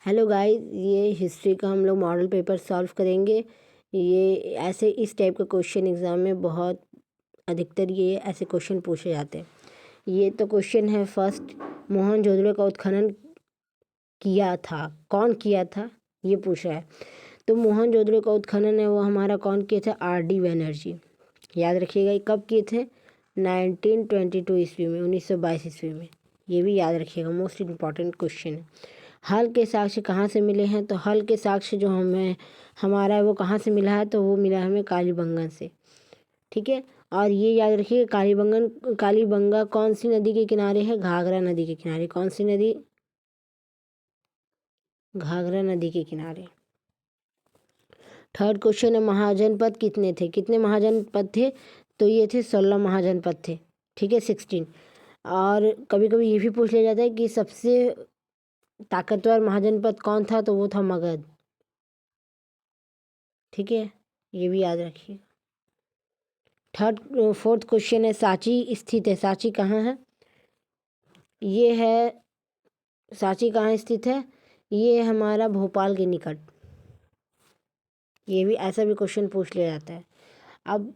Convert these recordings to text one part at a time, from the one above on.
Hello guys, ये history का हम लोग मॉडल पेपर सॉल्व करेंगे। ये ऐसे इस टाइप का क्वेश्चन एग्ज़ाम में बहुत अधिकतर ये ऐसे क्वेश्चन पूछे जाते हैं। ये तो क्वेश्चन है फर्स्ट, मोहनजोदड़ो का उत्खनन किया था, कौन किया था ये पूछा है। तो मोहनजोदड़ो का उत्खनन है वो हमारा कौन किए थे? आर.डी. बैनर्जी। याद रखिएगा ये कब किए थे? 1922 ईस्वी में, 1922 ईस्वी में। ये भी याद रखिएगा, मोस्ट इम्पॉर्टेंट क्वेश्चन है। हल के साक्ष्य कहाँ से मिले हैं? तो हल के साक्ष्य जो हमारा है वो कहाँ से मिला है? तो वो मिला है हमें कालीबंगन से। ठीक है, और ये याद रखिए कालीबंगा कौन सी नदी के किनारे है? घाघरा नदी के किनारे। कौन सी नदी? घाघरा नदी के किनारे। थर्ड क्वेश्चन है महाजनपद कितने थे? कितने महाजनपद थे? तो ये थे 16 महाजनपद थे। ठीक है, 16। और कभी कभी ये भी पूछ लिया जाता है कि सबसे ताकतवर महाजनपद कौन था? तो वो था मगध। ठीक है, ये भी याद रखिए। फोर्थ क्वेश्चन है सांची स्थित है। सांची कहाँ है? ये है, सांची कहाँ स्थित है? ये हमारा भोपाल के निकट। ये भी ऐसा भी क्वेश्चन पूछ लिया जाता है। अब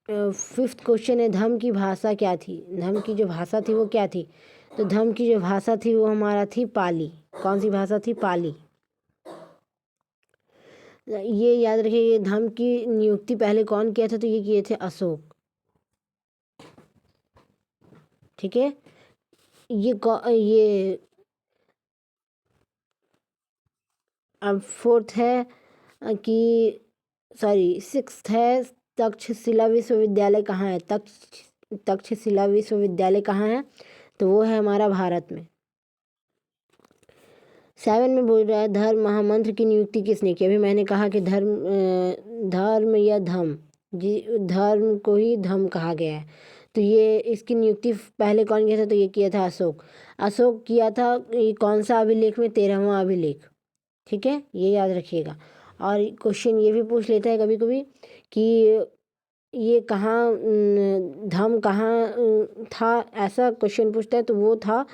फिफ्थ क्वेश्चन है धम्म की भाषा क्या थी? धम्म की जो भाषा थी वो क्या थी? तो धम्म की जो भाषा थी वो हमारा थी पाली। कौन सी भाषा थी? पाली। ये याद रखिए, ये धम्म की नियुक्ति पहले कौन किया था? तो ये किए थे अशोक। ठीक है, ये अब फोर्थ है कि सिक्स्थ है तक्षशिला विश्वविद्यालय कहाँ है? तक्षशिला विश्वविद्यालय कहाँ है? तो वो है हमारा भारत में। 7 में बोल रहा है धर्म महामंत्र की नियुक्ति किसने की? अभी मैंने कहा कि धर्म या धम, जी धर्म को ही धम कहा गया है। तो ये इसकी नियुक्ति पहले कौन किया था? तो ये किया था अशोक। अशोक किया था। ये कौन सा अभिलेख में? 13वां अभिलेख। ठीक है, ये याद रखिएगा। और क्वेश्चन ये भी पूछ लेता है कभी कभी कि ये कहाँ धम कहाँ था, ऐसा क्वेश्चन पूछता है। तो वो था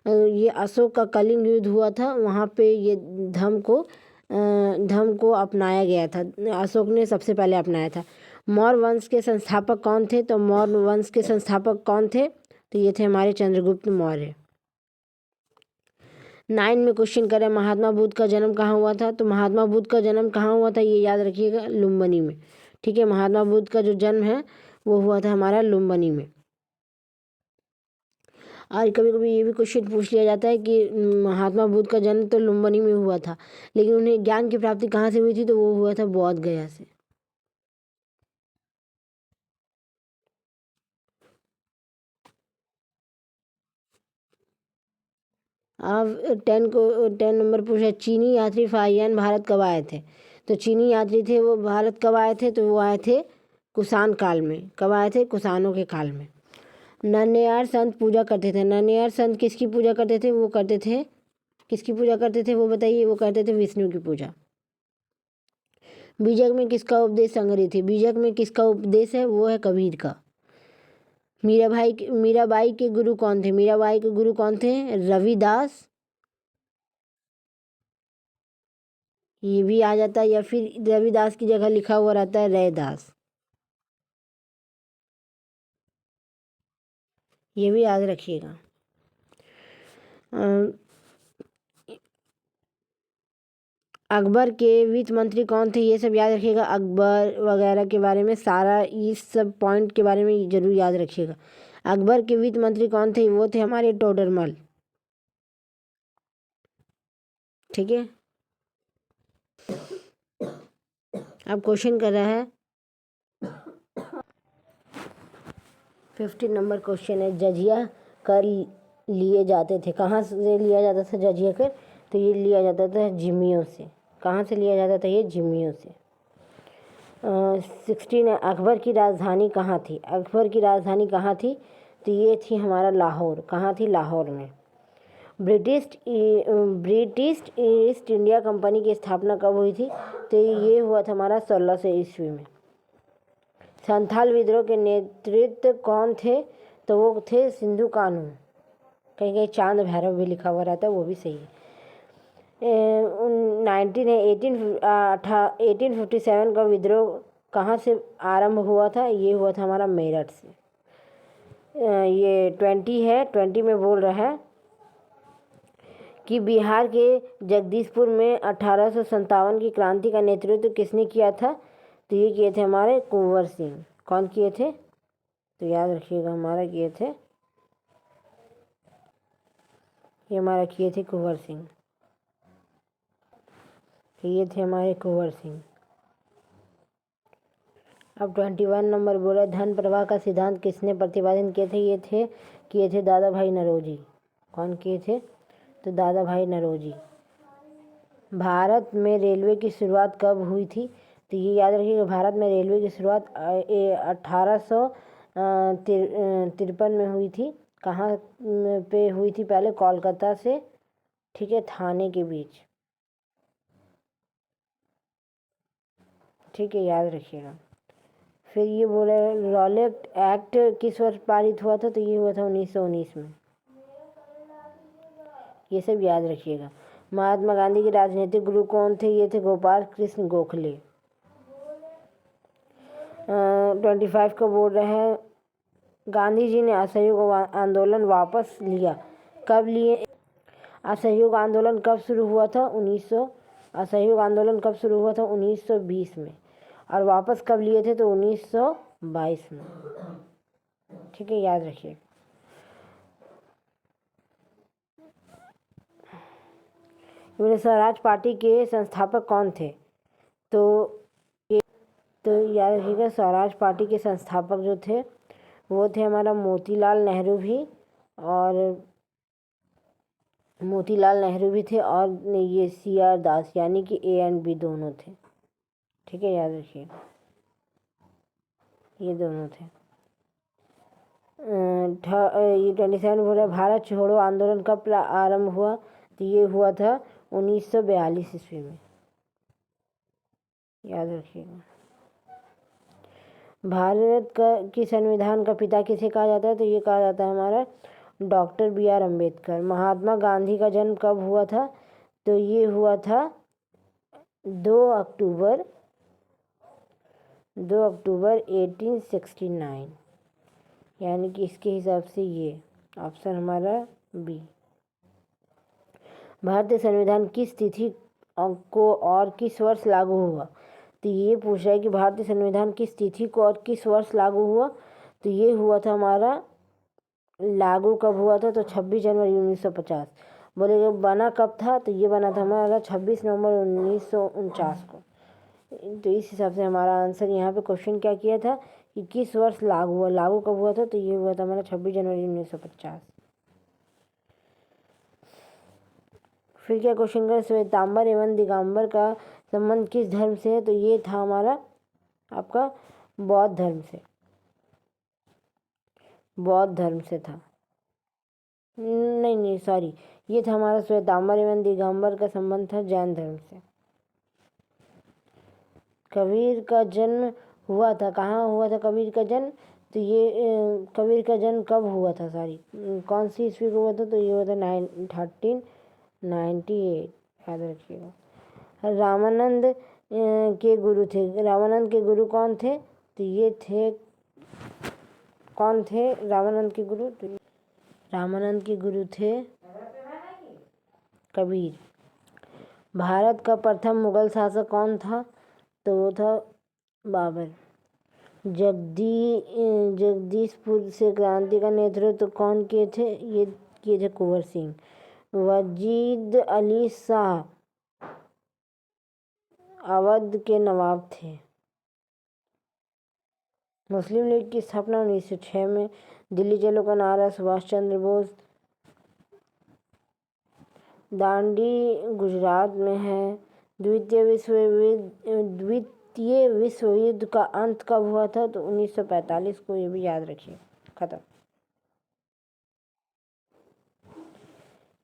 ये अशोक का कलिंग युद्ध हुआ था, वहाँ पे ये धम को अपनाया गया था। अशोक ने सबसे पहले अपनाया था। मौर्य वंश के संस्थापक कौन थे? तो मौर्य वंश के संस्थापक कौन थे? तो ये थे हमारे चंद्रगुप्त मौर्य। 9 में क्वेश्चन करें महात्मा बुद्ध का जन्म कहाँ हुआ था? तो महात्मा बुद्ध का जन्म कहाँ हुआ था? ये याद रखिएगा, लुम्बिनी में। ठीक है, महात्मा बुद्ध का जो जन्म है वो हुआ था हमारा लुम्बिनी में। और कभी कभी ये भी क्वेश्चन पूछ लिया जाता है कि महात्मा बुद्ध का जन्म तो लुम्बिनी में हुआ था, लेकिन उन्हें ज्ञान की प्राप्ति कहाँ से हुई थी? तो वो हुआ था बौद्ध गया से। अब 10 नंबर पूछा चीनी यात्री फाहियान भारत कब आए थे? तो चीनी यात्री थे वो भारत कब आए थे? तो वो आए थे कुषाण काल में। कब आए थे? कुषाणों के काल में। नन्हेयार संत पूजा करते थे। नन्हेयार संत किसकी पूजा करते थे? वो करते थे, किसकी पूजा करते थे वो बताइए? वो करते थे विष्णु की पूजा। बीजक में किसका उपदेश संग्रहित है? बीजक में किसका उपदेश है? वो है कबीर का। मीराबाई के गुरु कौन थे? मीराबाई के गुरु कौन थे? रविदास। ये भी आ जाता है, या फिर रविदास की जगह लिखा हुआ रहता है रैदास। ये भी याद रखिएगा। अकबर के वित्त मंत्री कौन थे? ये सब याद रखिएगा, अकबर वगैरह के बारे में सारा इस सब पॉइंट के बारे में जरूर याद रखिएगा। अकबर के वित्त मंत्री कौन थे? वो थे हमारे टोडरमल। ठीक है, अब क्वेश्चन कर रहा है 15 नंबर क्वेश्चन है जजिया कर लिए जाते थे। कहाँ से लिया जाता था जजिया कर? तो ये लिया जाता था जिम्मियों से। कहाँ से लिया जाता था? ये जिम्मियों से। 16 है अकबर की राजधानी कहाँ थी? अकबर की राजधानी कहाँ थी? तो ये थी हमारा लाहौर। कहाँ थी? लाहौर में। ब्रिटिश ईस्ट इंडिया कंपनी की स्थापना कब हुई थी? तो ये हुआ था हमारा 1600 ईस्वी में। संथाल विद्रोह के नेतृत्व कौन थे? तो वो थे सिंधु कानू। कहीं कहीं चांद भैरव भी लिखा हुआ रहता है, वो भी सही है। 1857 का विद्रोह कहाँ से आरंभ हुआ था? ये हुआ था हमारा मेरठ से। ये 20 है, 20 में बोल रहा है कि बिहार के जगदीशपुर में 1857 की क्रांति का नेतृत्व किसने किया था? तो ये किए थे हमारे कुंवर सिंह। कौन किए थे? तो याद रखिएगा, हमारा किए थे, ये हमारा किए थे कुंवर सिंह। ये थे हमारे कुंवर सिंह। अब 21 नंबर बोला, धन प्रवाह का सिद्धांत किसने प्रतिपादन किए थे? ये किए थे दादा भाई नौरोजी। कौन किए थे? तो दादा भाई नौरोजी। भारत में रेलवे की शुरुआत कब हुई थी? तो ये याद रखिएगा, भारत में रेलवे की शुरुआत 1853 में हुई थी। कहाँ पे हुई थी? पहले कोलकाता से, ठीक है, थाने के बीच, ठीक है, याद रखिएगा। फिर ये बोले रॉलेट एक्ट किस वर्ष पारित हुआ था? तो ये हुआ था 1919 में। ये सब याद रखिएगा। महात्मा गांधी के राजनीतिक गुरु कौन थे? ये थे गोपाल कृष्ण गोखले। 25 को बोल रहे हैं, गांधी जी ने असहयोग आंदोलन वापस लिया। कब लिए? असहयोग आंदोलन कब शुरू हुआ था? 1920 में। और वापस कब लिए थे? तो 1922 में, ठीक है, याद रखिए। स्वराज पार्टी के संस्थापक कौन थे? तो याद रखिएगा, स्वराज पार्टी के संस्थापक जो थे वो थे हमारा मोतीलाल नेहरू भी, और थे, और ये CR दास, यानी कि A और B दोनों थे, ठीक है, याद रखिए, ये दोनों थे। ये 27 बोला, भारत छोड़ो आंदोलन कब आरंभ हुआ? तो ये हुआ था 1942 ईस्वी में, याद रखिएगा। भारत की संविधान का पिता किसे कहा जाता है? तो ये कहा जाता है हमारा डॉक्टर BR अम्बेडकर। महात्मा गांधी का जन्म कब हुआ था? तो ये हुआ था 2 अक्टूबर 1869, यानी कि इसके हिसाब से ये ऑप्शन हमारा B। भारतीय संविधान किस तिथि को और किस वर्ष लागू हुआ? तो ये पूछ रहा है कि भारतीय संविधान किस तिथि को और किस वर्ष लागू हुआ? तो ये हुआ था हमारा, लागू कब हुआ था? तो 26 जनवरी 1950। बोलेगा बना कब था? तो ये बना था हमारा 26 नवंबर 1949 को। तो इस हिसाब से हमारा आंसर यहाँ पे क्वेश्चन क्या किया था कि किस वर्ष लागू हुआ, लागू कब हुआ था? तो ये हुआ था हमारा 26 जनवरी 1950। फिर क्या क्वेश्चन कर, श्वेतांबर एवं दिगंबर का संबंध किस धर्म से है? तो ये था हमारा आपका बौद्ध धर्म से, था। नहीं सॉरी, ये था हमारा श्वेतांबर एवं दिगंबर का संबंध था जैन धर्म से। कबीर का जन्म हुआ था, कहाँ हुआ था कबीर का जन्म? तो ये कबीर का जन्म कब हुआ था, कौन सी ईस्वी को हुआ था? तो ये हुआ था 1398, याद रखिएगा। रामानंद के गुरु थे, रामानंद के गुरु कौन थे? तो ये थे, कौन थे रामानंद के गुरु? तो रामानंद के गुरु थे कबीर। भारत का प्रथम मुगल शासक कौन था? तो वो था बाबर। जगदीशपुर से क्रांति का नेतृत्व कौन किए थे? ये किए थे कुंवर सिंह। वजीद अली शाह अवध के नवाब थे। मुस्लिम लीग की स्थापना 1906 में। दिल्ली चलो का नारा सुभाष चंद्र बोस। दांडी गुजरात में है। द्वितीय विश्व युद्ध का अंत कब हुआ था? तो 1945 को, ये भी याद रखिए। खत्म,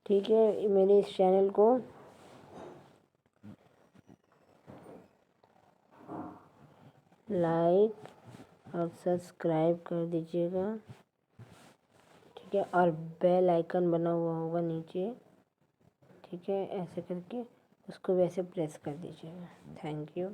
ठीक है। मेरे इस चैनल को लाइक और सब्सक्राइब कर दीजिएगा, ठीक है, और बेल आइकन बना हुआ होगा नीचे, ठीक। ठीक है, ऐसे करके उसको वैसे प्रेस कर दीजिएगा। Thank you.